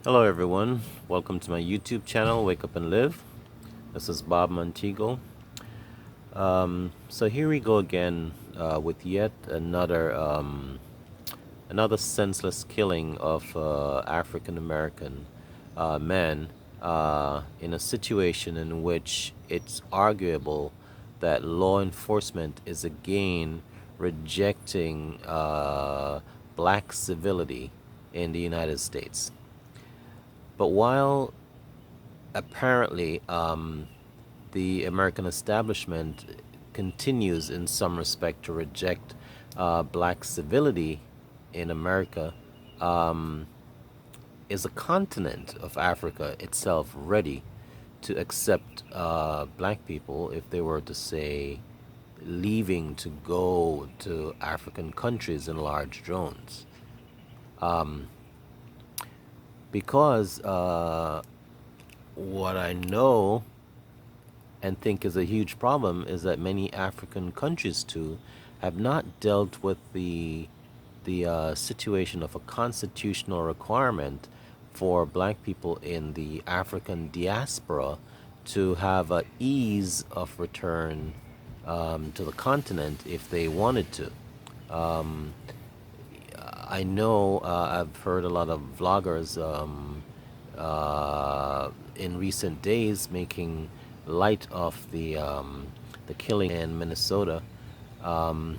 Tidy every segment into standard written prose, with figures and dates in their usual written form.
Hello everyone, welcome to my YouTube channel, Wake Up and Live. This is Bob Montego. So here we go again with yet another senseless killing of African American men in a situation in which it's arguable that law enforcement is again rejecting black civility in the United States. But while apparently the American establishment continues in some respect to reject black civility in America, um, is a continent of Africa itself ready to accept black people if they were to say leaving to go to African countries in large drones? Because what I know and think is a huge problem is that many African countries too have not dealt with the situation of a constitutional requirement for black people in the African diaspora to have a ease of return to the continent if they wanted to. Um, I know I've heard a lot of vloggers in recent days making light of the killing in Minnesota, um,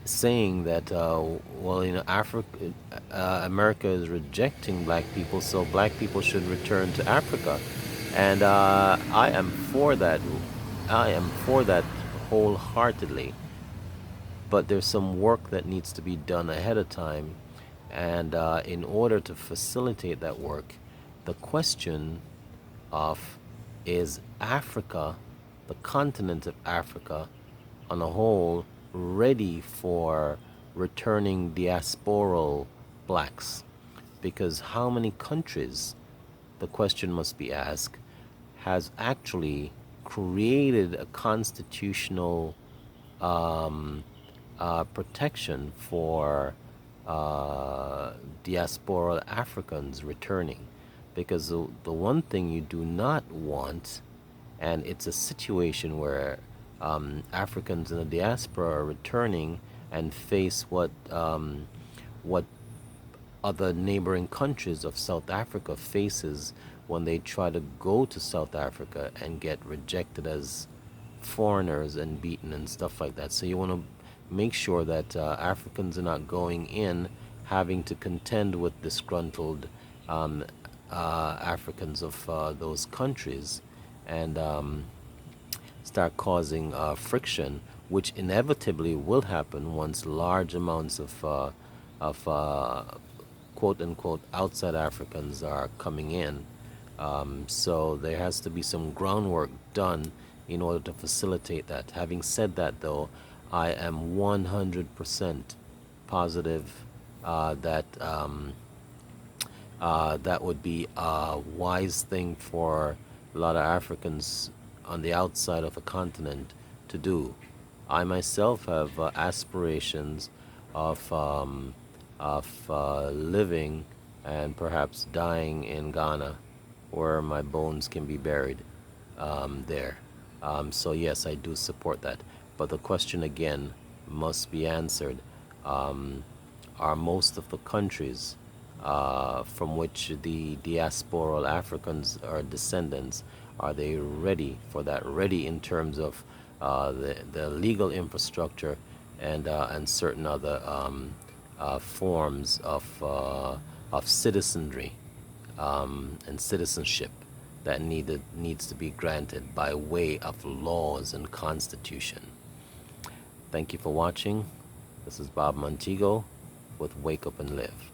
saying that well, Africa, America is rejecting black people, so black people should return to Africa, and I am for that. I am for that wholeheartedly. But there's some work that needs to be done ahead of time. And in order to facilitate that work, the question of is Africa, the continent of Africa on a whole, ready for returning diasporal blacks? Because how many countries, the question must be asked, has actually created a constitutional um, protection for diaspora Africans returning? Because the one thing you do not want, and it's a situation where Africans in the diaspora are returning and face what other neighboring countries of South Africa faces when they try to go to South Africa and get rejected as foreigners and beaten and stuff like that. So you want to make sure that Africans are not going in having to contend with disgruntled um, Africans of those countries and start causing friction, which inevitably will happen once large amounts of quote unquote outside Africans are coming in. So there has to be some groundwork done in order to facilitate that. Having said that, though, I am 100% positive that would be a wise thing for a lot of Africans on the outside of a continent to do. I myself have aspirations of living and perhaps dying in Ghana, where my bones can be buried there. So yes, I do support that. But the question again must be answered: are most of the countries from which the diasporal Africans are descendants, are they ready for that? Ready in terms of the legal infrastructure and certain other forms of citizenry and citizenship that needs to be granted by way of laws and constitution. Thank you for watching. This is Bob Montego with Wake Up and Live.